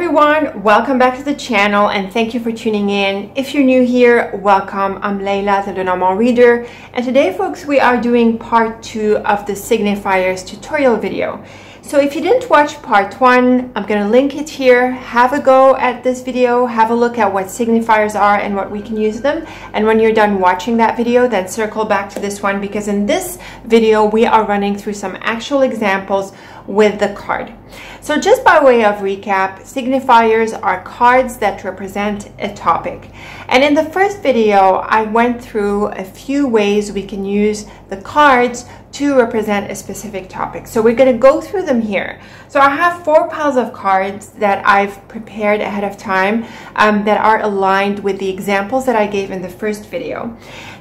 everyone, welcome back to the channel and thank you for tuning in. If you're new here, welcome. I'm Layla, the LENORMAND reader, and today folks we are doing part 2 of the signifiers tutorial video. So if you didn't watch part 1, I'm going to link it here. Have a go at this video, have a look at what signifiers are and what we can use them, and when you're done watching that video then circle back to this one, because in this video we are running through some actual examples with the card. So just by way of recap, signifiers are cards that represent a topic. And in the first video, I went through a few ways we can use the cards to represent a specific topic. So we're going to go through them here. So I have 4 piles of cards that I've prepared ahead of time that are aligned with the examples that I gave in the first video.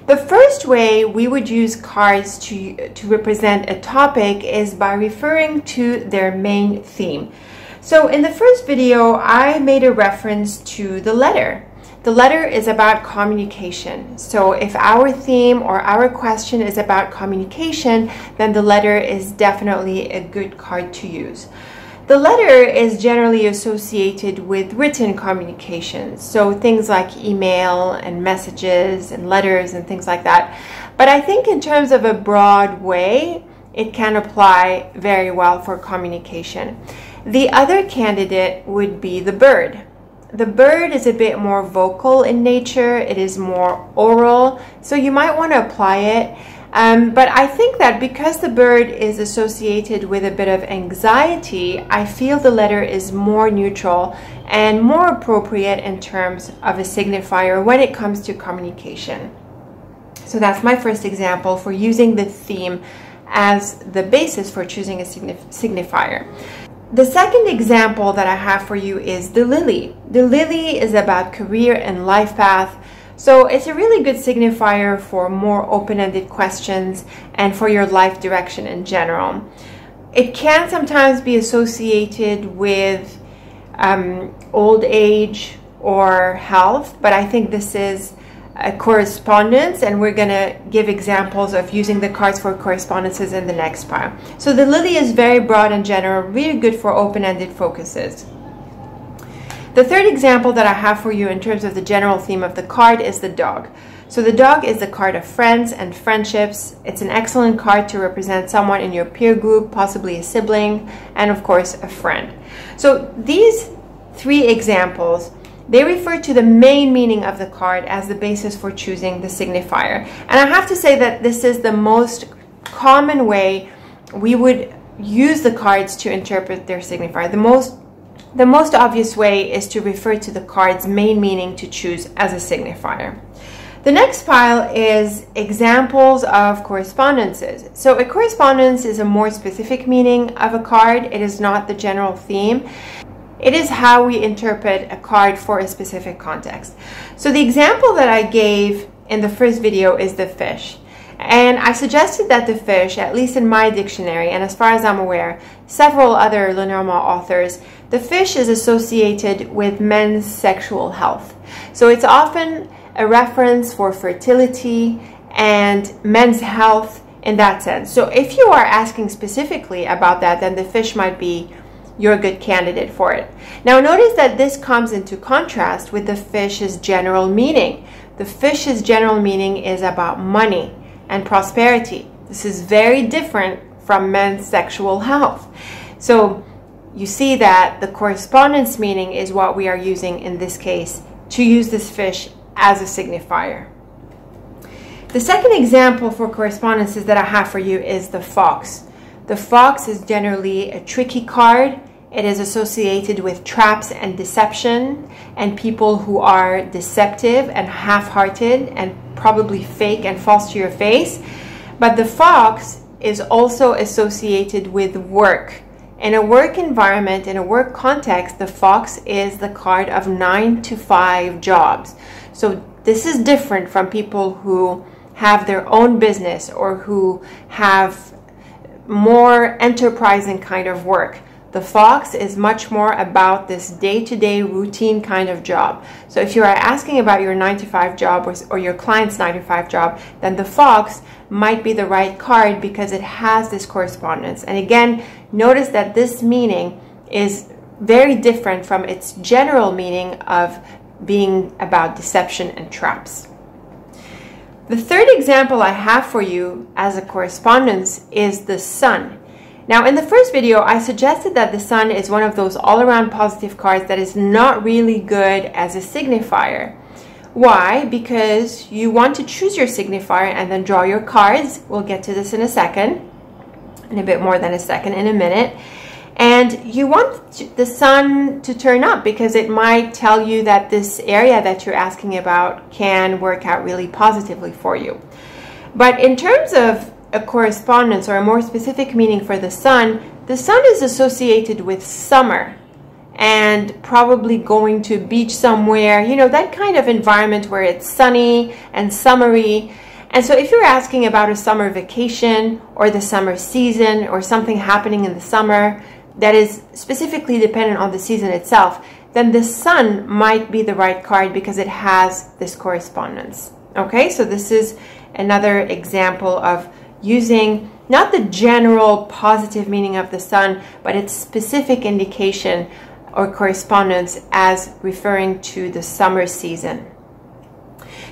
The first way we would use cards to represent a topic is by referring to their main theme. So in the first video, I made a reference to the letter. The letter is about communication. So if our theme or our question is about communication, then the letter is definitely a good card to use. The letter is generally associated with written communication, so things like email and messages and letters and things like that. But I think in terms of a broad way, it can apply very well for communication. The other candidate would be the bird. The bird is a bit more vocal in nature, it is more oral, so you might want to apply it. But I think that because the bird is associated with a bit of anxiety, I feel the letter is more neutral and more appropriate in terms of a signifier when it comes to communication. So that's my first example for using the theme as the basis for choosing a signifier. The second example that I have for you is the lily. The lily is about career and life path. So it's a really good signifier for more open-ended questions and for your life direction in general. It can sometimes be associated with old age or health, but I think this is a correspondence, and we're going to give examples of using the cards for correspondences in the next pile. So the lily is very broad and general, really good for open-ended focuses. The third example that I have for you in terms of the general theme of the card is the dog. So the dog is the card of friends and friendships. It's an excellent card to represent someone in your peer group, possibly a sibling, and of course a friend. So these 3 examples, they refer to the main meaning of the card as the basis for choosing the signifier. And I have to say that this is the most common way we would use the cards to interpret their signifier. The most obvious way is to refer to the card's main meaning to choose as a signifier. The next pile is examples of correspondences. So a correspondence is a more specific meaning of a card. It is not the general theme. It is how we interpret a card for a specific context. So the example that I gave in the first video is the fish. And I suggested that the fish, at least in my dictionary, and as far as I'm aware, several other LENORMAND authors, the fish is associated with men's sexual health. So it's often a reference for fertility and men's health in that sense. So if you are asking specifically about that, then the fish might be your good candidate for it. Now notice that this comes into contrast with the fish's general meaning. The fish's general meaning is about money and prosperity. This is very different from men's sexual health. So you see that the correspondence meaning is what we are using in this case to use this fish as a signifier. The second example for correspondences that I have for you is the fox. The fox is generally a tricky card. It is associated with traps and deception and people who are deceptive and half-hearted and probably fake and false to your face. But the fox is also associated with work. In a work environment, in a work context, the fox is the card of 9 to 5 jobs. So this is different from people who have their own business or who have more enterprising kind of work. The fox is much more about this day-to-day routine kind of job. So if you are asking about your 9-to-5 job or your client's 9-to-5 job, then the fox might be the right card because it has this correspondence. And again, notice that this meaning is very different from its general meaning of being about deception and traps. The third example I have for you as a correspondence is the sun. Now, in the first video, I suggested that the sun is one of those all-around positive cards that is not really good as a signifier. Why? Because you want to choose your signifier and then draw your cards. We'll get to this in a second, in a bit more than a second, in a minute. And you want the sun to turn up because it might tell you that this area that you're asking about can work out really positively for you. But in terms of a correspondence or a more specific meaning for the sun is associated with summer and probably going to a beach somewhere, you know, that kind of environment where it's sunny and summery. And so if you're asking about a summer vacation or the summer season or something happening in the summer that is specifically dependent on the season itself, then the sun might be the right card because it has this correspondence. Okay, so this is another example of using not the general positive meaning of the sun, but its specific indication or correspondence as referring to the summer season.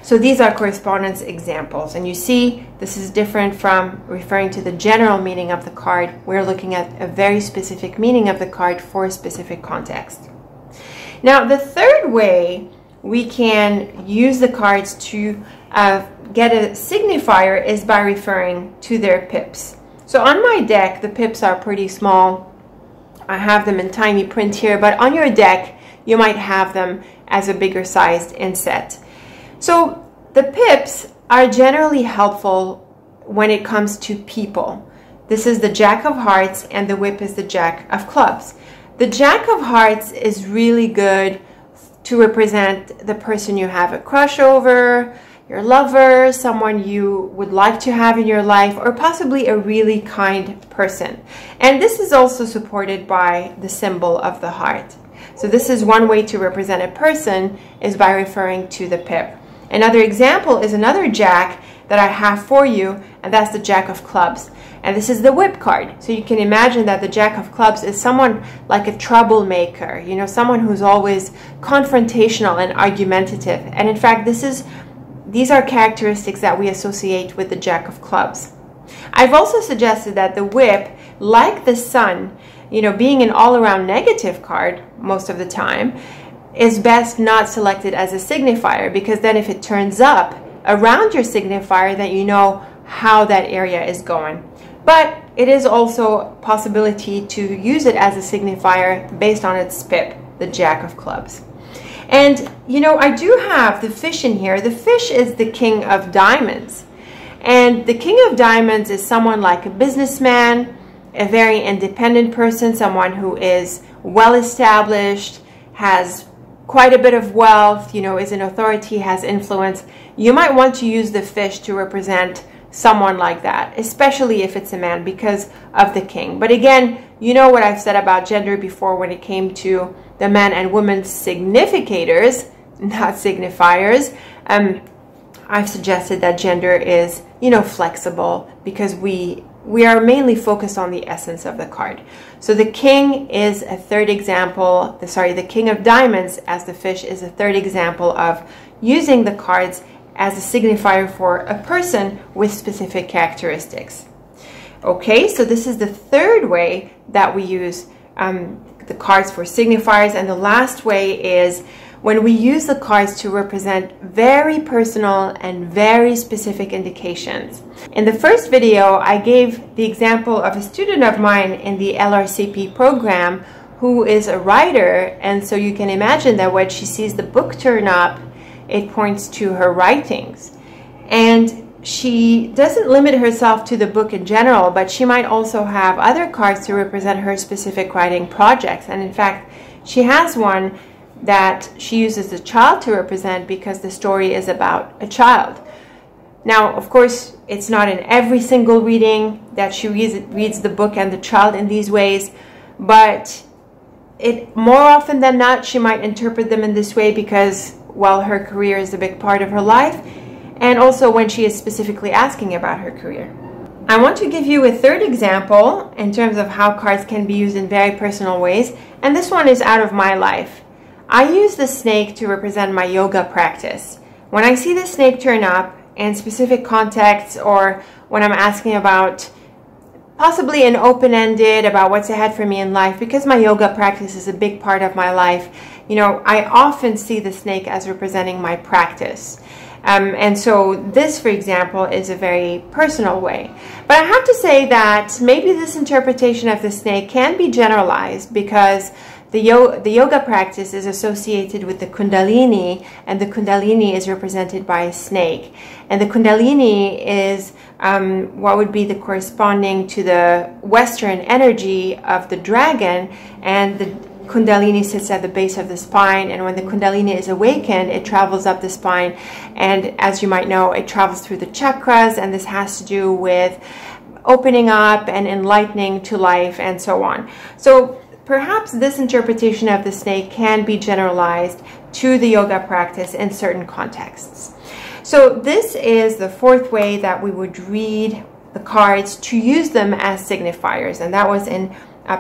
So these are correspondence examples, and you see this is different from referring to the general meaning of the card. We're looking at a very specific meaning of the card for a specific context. Now, the third way we can use the cards to get a signifier is by referring to their pips. So on my deck, the pips are pretty small. I have them in tiny print here, but on your deck, you might have them as a bigger sized inset. So the pips are generally helpful when it comes to people. This is the Jack of Hearts and the whip is the Jack of Clubs. The Jack of Hearts is really good to represent the person you have a crush over, your lover, someone you would like to have in your life, or possibly a really kind person. And this is also supported by the symbol of the heart. So this is one way to represent a person, is by referring to the pip. Another example is another Jack that I have for you, and that's the Jack of Clubs. And this is the whip card. So you can imagine that the Jack of Clubs is someone like a troublemaker, you know, someone who's always confrontational and argumentative. And in fact, these are characteristics that we associate with the Jack of Clubs. I've also suggested that the whip, like the sun, you know, being an all-around negative card most of the time, is best not selected as a signifier, because then if it turns up around your signifier, then you know how that area is going. But it is also a possibility to use it as a signifier based on its pip, the Jack of Clubs. And you know, I do have the fish in here. The fish is the King of Diamonds. And the King of Diamonds is someone like a businessman, a very independent person, someone who is well established, has quite a bit of wealth, you know, is an authority, has influence. You might want to use the fish to represent someone like that, especially if it's a man, because of the king. But again, you know what I've said about gender before when it came to the man and woman significators, not signifiers. I've suggested that gender is, you know, flexible, because we are mainly focused on the essence of the card. So the king is a third example, the King of Diamonds as the fish is a third example of using the cards as a signifier for a person with specific characteristics. Okay, so this is the third way that we use the cards for signifiers. And the last way is when we use the cards to represent very personal and very specific indications. In the first video, I gave the example of a student of mine in the LRCP program who is a writer, and so you can imagine that when she sees the book turn up, it points to her writings. And she doesn't limit herself to the book in general, but she might also have other cards to represent her specific writing projects. And in fact, she has one that she uses the child to represent because the story is about a child. Now, of course, it's not in every single reading that she reads the book and the child in these ways, but more often than not, she might interpret them in this way because, well, her career is a big part of her life, and also when she is specifically asking about her career. I want to give you a third example in terms of how cards can be used in very personal ways, and this one is out of my life. I use the snake to represent my yoga practice. When I see the snake turn up in specific contexts, or when I'm asking about possibly an open-ended about what's ahead for me in life, because my yoga practice is a big part of my life, you know, I often see the snake as representing my practice. And so this, for example, is a very personal way. But I have to say that maybe this interpretation of the snake can be generalized, because the yoga practice is associated with the Kundalini, and the Kundalini is represented by a snake. And the Kundalini is what would be the corresponding to the Western energy of the dragon, and the Kundalini sits at the base of the spine, and when the Kundalini is awakened, it travels up the spine, and as you might know, it travels through the chakras, and this has to do with opening up and enlightening to life and so on. So perhaps this interpretation of the snake can be generalized to the yoga practice in certain contexts. So this is the fourth way that we would read the cards to use them as signifiers, and that was in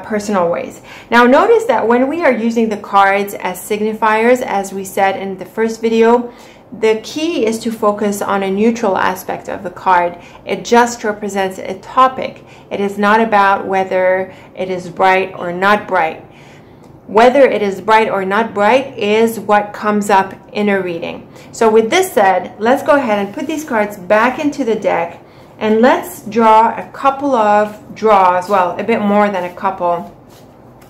personal ways. Now notice that when we are using the cards as signifiers, as we said in the first video, the key is to focus on a neutral aspect of the card. It just represents a topic. It is not about whether it is bright or not bright. Whether it is bright or not bright is what comes up in a reading. So with this said, let's go ahead and put these cards back into the deck, and let's draw a couple of draws, well, a bit more than a couple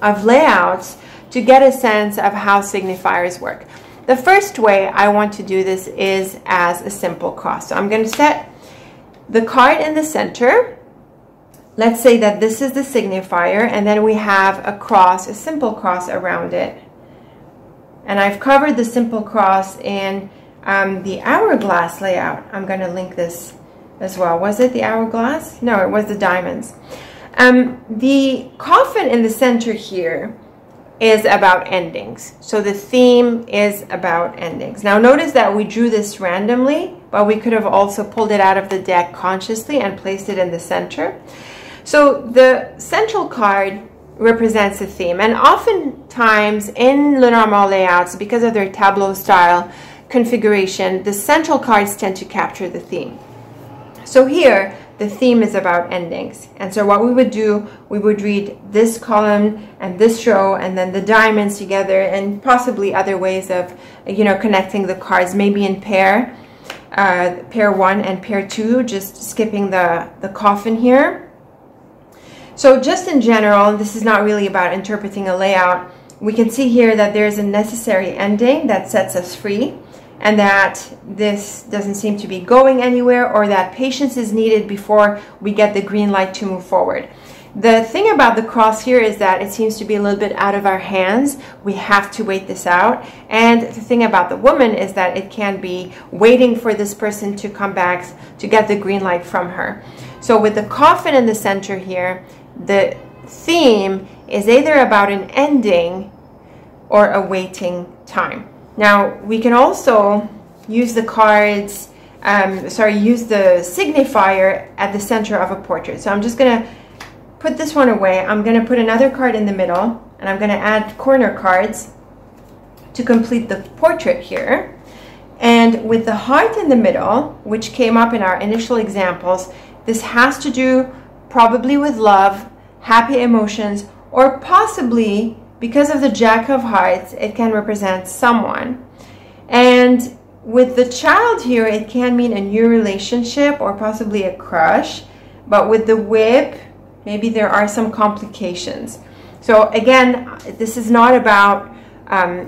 of layouts to get a sense of how signifiers work. The first way I want to do this is as a simple cross. So I'm going to set the card in the center. Let's say that this is the signifier, and then we have a cross, a simple cross around it. And I've covered the simple cross in the hourglass layout. I'm going to link this as well. Was it the hourglass? No, it was the diamonds. The coffin in the center here is about endings. So the theme is about endings. Now notice that we drew this randomly, but we could have also pulled it out of the deck consciously and placed it in the center. So the central card represents a theme, and oftentimes in Lenormand layouts, because of their Tableau style configuration, the central cards tend to capture the theme. So here, the theme is about endings. And so what we would do, we would read this column and this row, and then the diamonds together, and possibly other ways of, you know, connecting the cards, maybe in pair 1 and pair 2, just skipping the coffin here. So just in general, and this is not really about interpreting a layout, we can see here that there's a necessary ending that sets us free, and that this doesn't seem to be going anywhere, or that patience is needed before we get the green light to move forward. The thing about the cross here is that it seems to be a little bit out of our hands. We have to wait this out. And the thing about the woman is that it can be waiting for this person to come back to get the green light from her. So with the coffin in the center here, the theme is either about an ending or a waiting time. Now, we can also use the cards, use the signifier at the center of a portrait. So I'm just going to put this one away. I'm going to put another card in the middle, and I'm going to add corner cards to complete the portrait here. And with the heart in the middle, which came up in our initial examples, this has to do probably with love, happy emotions, or possibly, because of the Jack of Hearts, it can represent someone. And with the child here, it can mean a new relationship or possibly a crush. But with the whip, maybe there are some complications. So again, this is not about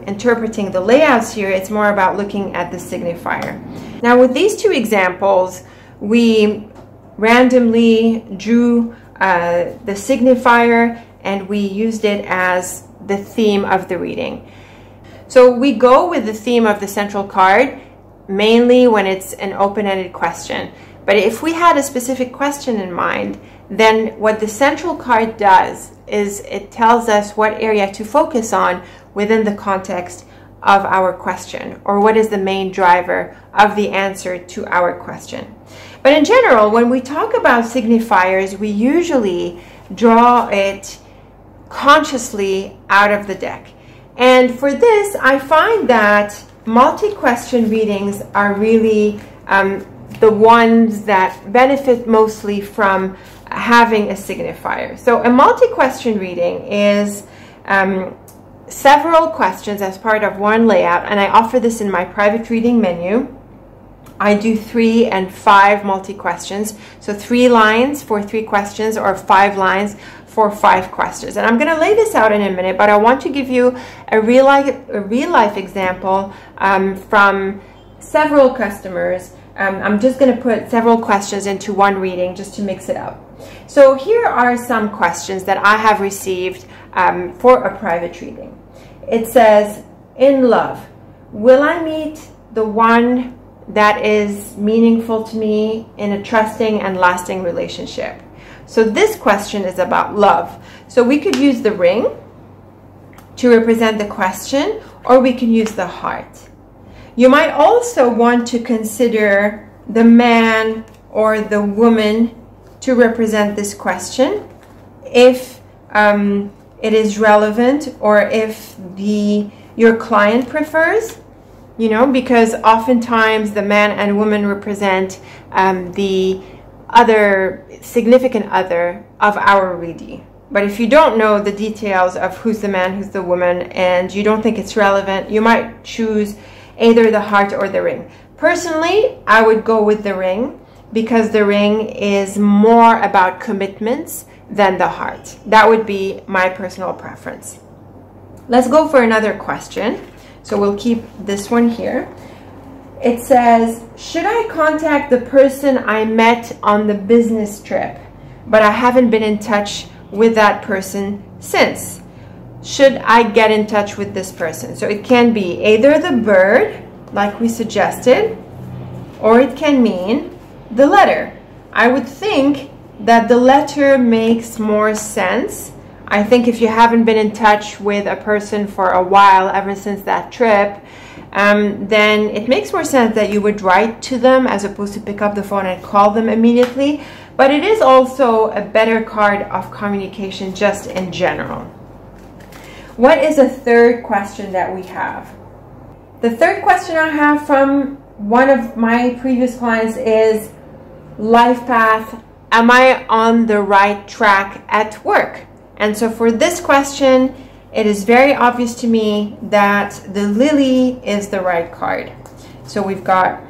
interpreting the layouts here. It's more about looking at the signifier. Now with these two examples, we randomly drew the signifier, and we used it as the theme of the reading. So we go with the theme of the central card mainly when it's an open-ended question. But if we had a specific question in mind, then what the central card does is it tells us what area to focus on within the context of our question, or what is the main driver of the answer to our question. But in general, when we talk about signifiers, we usually draw it consciously out of the deck. And for this, I find that multi-question readings are really the ones that benefit mostly from having a signifier. So a multi-question reading is several questions as part of one layout, and I offer this in my private reading menu. I do 3 and 5 multi-questions, so 3 lines for 3 questions or 5 lines for 5 questions. And I'm going to lay this out in a minute, but I want to give you a real life example from several customers. I'm just going to put several questions into one reading just to mix it up. So here are some questions that I have received for a private reading. It says, in love, will I meet the one that is meaningful to me in a trusting and lasting relationship? So this question is about love. So we could use the ring to represent the question, or we can use the heart. You might also want to consider the man or the woman to represent this question if it is relevant, or if your client prefers, you know, because oftentimes the man and woman represent the other significant other of our readee. But if you don't know the details of who's the man, who's the woman, and you don't think it's relevant, you might choose either the heart or the ring. Personally, I would go with the ring, because the ring is more about commitments than the heart. That would be my personal preference. Let's go for another question. So we'll keep this one here. It says, should I contact the person I met on the business trip, but I haven't been in touch with that person since? Should I get in touch with this person? So it can be either the bird, like we suggested, or it can mean the letter. I would think that the letter makes more sense. I think if you haven't been in touch with a person for a while, ever since that trip, then it makes more sense that you would write to them as opposed to pick up the phone and call them immediately. But it is also a better card of communication just in general. What is a third question that we have? The third question I have from one of my previous clients is life path. Am I on the right track at work? And so for this question, it is very obvious to me that the lily is the right card. So we've got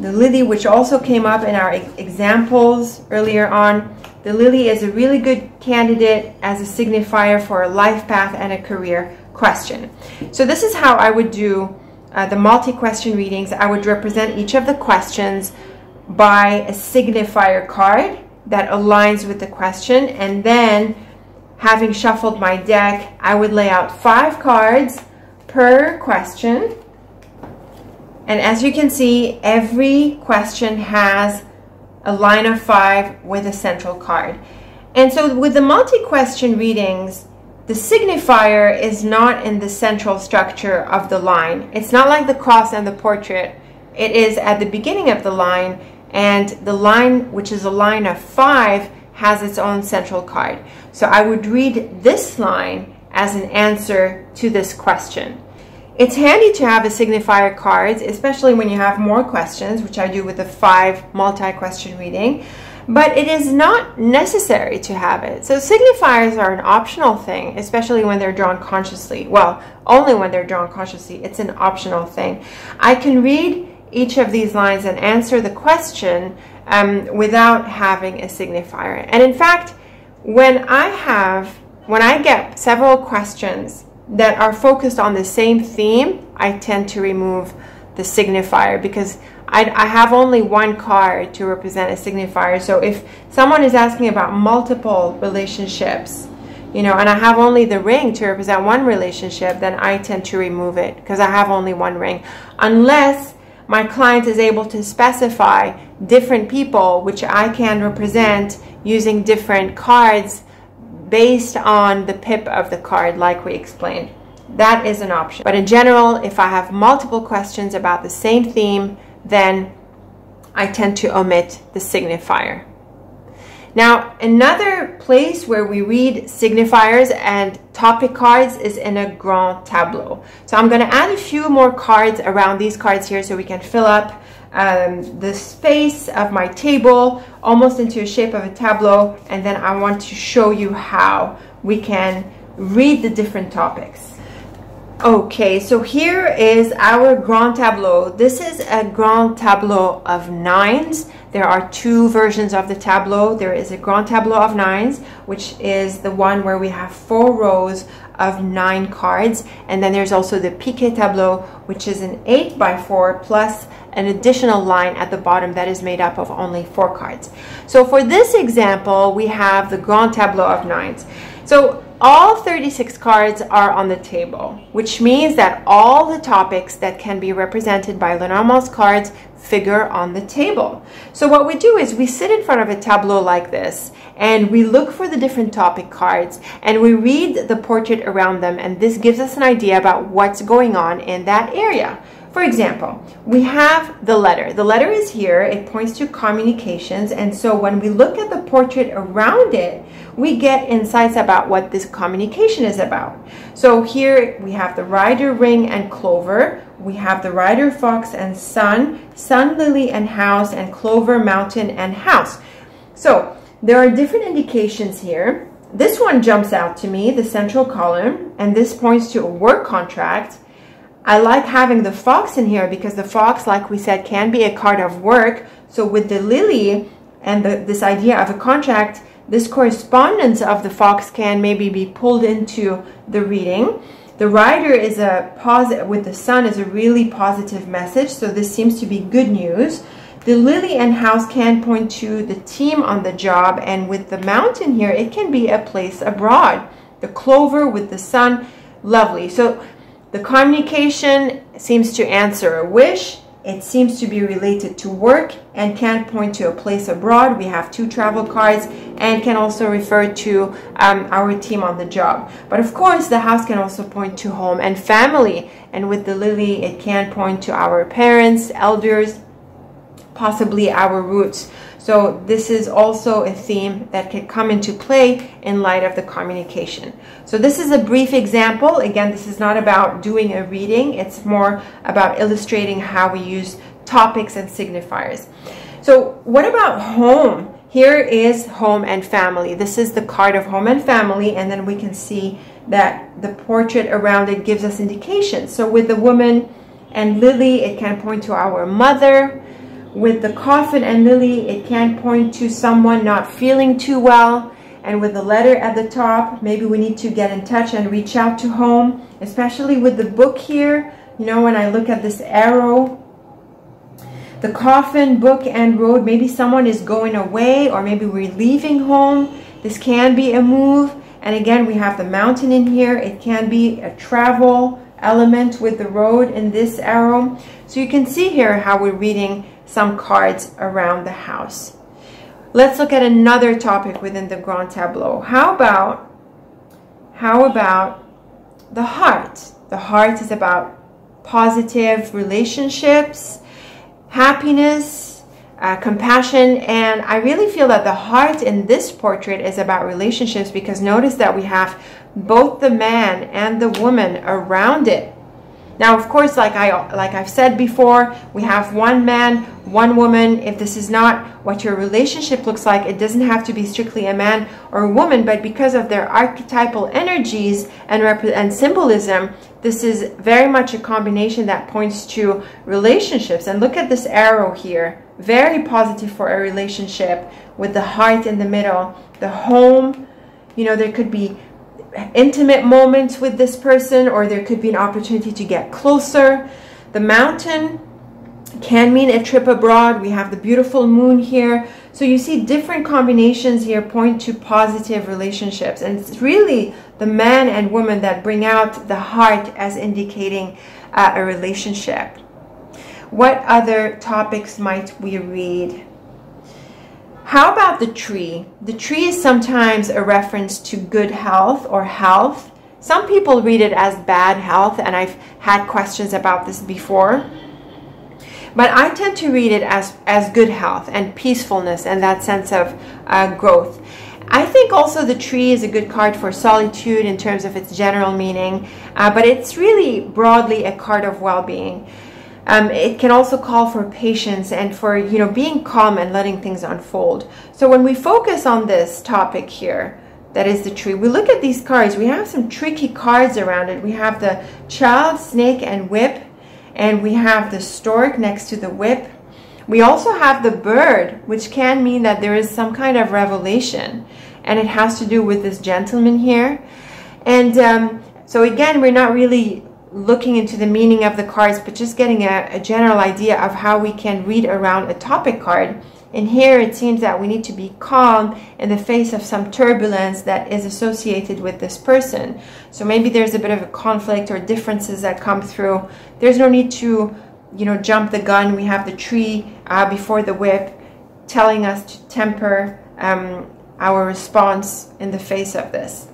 the lily, which also came up in our examples earlier on. The lily is a really good candidate as a signifier for a life path and a career question. So this is how I would do the multi-question readings. I would represent each of the questions by a signifier card that aligns with the question, and then having shuffled my deck, I would lay out 5 cards per question. And as you can see, every question has a line of 5 with a central card. And so with the multi-question readings, the signifier is not in the central structure of the line. It's not like the cross and the portrait. It is at the beginning of the line, and the line, which is a line of 5, has its own central card. So I would read this line as an answer to this question. It's handy to have a signifier cards, especially when you have more questions, which I do with the 5 multi-question reading, but it is not necessary to have it. So signifiers are an optional thing, especially when they're drawn consciously. Well, only when they're drawn consciously, it's an optional thing. I can read each of these lines and answer the question without having a signifier. And in fact, when I get several questions that are focused on the same theme, I tend to remove the signifier, because I have only one card to represent a signifier. So if someone is asking about multiple relationships, you know, and I have only the ring to represent one relationship, then I tend to remove it because I have only one ring, unless my client is able to specify different people, which I can represent using different cards based on the pip of the card, like we explained. That is an option. But in general, if I have multiple questions about the same theme, then I tend to omit the signifier. Now, another place where we read signifiers and topic cards is in a grand tableau. So I'm going to add a few more cards around these cards here so we can fill up the space of my table almost into a shape of a tableau, and then I want to show you how we can read the different topics. Okay, so here is our grand tableau. This is a grand tableau of nines. There are two versions of the tableau. There is a grand tableau of nines, which is the one where we have 4 rows of 9 cards. And then there's also the piqué tableau, which is an 8x4 plus an additional line at the bottom that is made up of only 4 cards. So for this example, we have the grand tableau of nines. So all 36 cards are on the table, which means that all the topics that can be represented by Lenormand's cards figure on the table. So what we do is we sit in front of a tableau like this, and we look for the different topic cards, and we read the portrait around them, and this gives us an idea about what's going on in that area. For example, we have the letter. The letter is here. It points to communications, and so when we look at the portrait around it, we get insights about what this communication is about. So here we have the rider, ring, and clover. We have the rider, fox, and sun, sun, lily, and house, and clover, mountain, and house. So there are different indications here. This one jumps out to me, the central column, and this points to a work contract. I like having the fox in here because the fox, like we said, can be a card of work. So with the lily and this idea of a contract, this correspondence of the fox can maybe be pulled into the reading. The rider is a positive, with the sun is a really positive message. So this seems to be good news. The lily and house can point to the team on the job. And with the mountain here, it can be a place abroad. The clover with the sun, lovely. So the communication seems to answer a wish. It seems to be related to work and can point to a place abroad. We have 2 travel cards and can also refer to our team on the job. But of course, the house can also point to home and family. And with the lily, it can point to our parents, elders, possibly our roots. So this is also a theme that can come into play in light of the communication. So this is a brief example. Again, this is not about doing a reading. It's more about illustrating how we use topics and signifiers. So what about home? Here is home and family. This is the card of home and family, and then we can see that the portrait around it gives us indications. So with the woman and lily, it can point to our mother. With the coffin and lily, it can point to someone not feeling too well. And with the letter at the top, maybe we need to get in touch and reach out to home, especially with the book here. You know, when I look at this arrow, the coffin, book, and road, maybe someone is going away, or maybe we're leaving home. This can be a move. And again, we have the mountain in here. It can be a travel element with the road in this arrow. So you can see here how we're reading some cards around the house. Let's look at another topic within the grand tableau. How about the heart? The heart is about positive relationships, happiness, compassion, and I really feel that the heart in this portrait is about relationships, because notice that we have both the man and the woman around it. Now, of course, like I've said before, we have one man, one woman. If this is not what your relationship looks like, it doesn't have to be strictly a man or a woman, but because of their archetypal energies and symbolism, this is very much a combination that points to relationships. And look at this arrow here, very positive for a relationship, with the heart in the middle. The home, you know, there could be intimate moments with this person, or there could be an opportunity to get closer. The mountain can mean a trip abroad. We have the beautiful moon here. So you see different combinations here point to positive relationships. And it's really the man and woman that bring out the heart as indicating a relationship. What other topics might we read? How about the tree? The tree is sometimes a reference to good health or health. Some people read it as bad health, and I've had questions about this before. But I tend to read it as good health and peacefulness and that sense of growth. I think also the tree is a good card for solitude in terms of its general meaning, but it's really broadly a card of well-being. It can also call for patience and for, you know, being calm and letting things unfold. So when we focus on this topic here, that is the tree, we look at these cards, we have some tricky cards around it. We have the child, snake, and whip, and we have the stork next to the whip. We also have the bird, which can mean that there is some kind of revelation, and it has to do with this gentleman here. And so again, we're not really looking into the meaning of the cards, but just getting a general idea of how we can read around a topic card. And here it seems that we need to be calm in the face of some turbulence that is associated with this person. So maybe there's a bit of a conflict or differences that come through. There's no need to, you know, jump the gun. We have the tree before the whip telling us to temper our response in the face of this.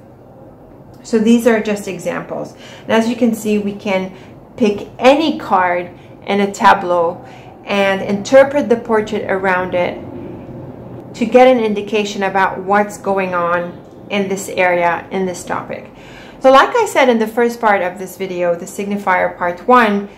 So these are just examples. And as you can see, we can pick any card in a tableau and interpret the portrait around it to get an indication about what's going on in this area, in this topic. So like I said in the first part of this video, the signifier part 1,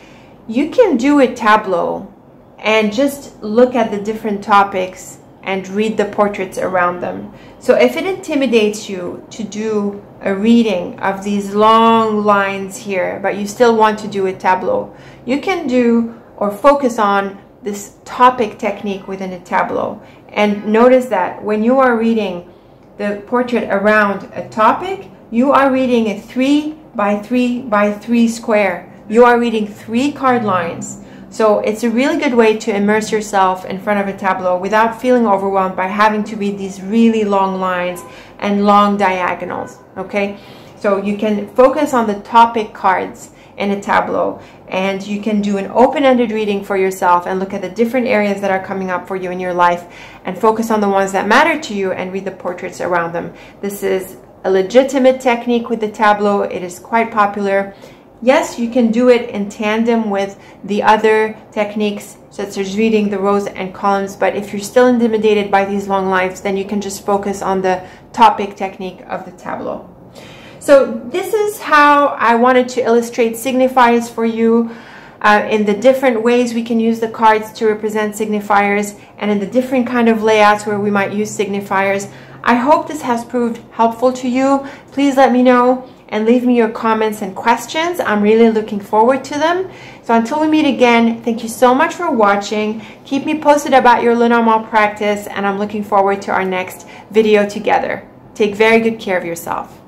you can do a tableau and just look at the different topics and read the portraits around them. So if it intimidates you to do a reading of these long lines here, but you still want to do a tableau, you can do or focus on this topic technique within a tableau. And notice that when you are reading the portrait around a topic, you are reading a 3 by 3 by 3 square. You are reading 3 card lines. So it's a really good way to immerse yourself in front of a tableau without feeling overwhelmed by having to read these really long lines and long diagonals, okay? So you can focus on the topic cards in a tableau, and you can do an open-ended reading for yourself and look at the different areas that are coming up for you in your life and focus on the ones that matter to you and read the portraits around them. This is a legitimate technique with the tableau. It is quite popular. Yes, you can do it in tandem with the other techniques, such as reading the rows and columns, but if you're still intimidated by these long lines, then you can just focus on the topic technique of the tableau. So this is how I wanted to illustrate signifiers for you in the different ways we can use the cards to represent signifiers and in the different kind of layouts where we might use signifiers. I hope this has proved helpful to you. Please let me know and leave me your comments and questions. I'm really looking forward to them. So until we meet again, thank you so much for watching. Keep me posted about your LENORMAND practice, and I'm looking forward to our next video together. Take very good care of yourself.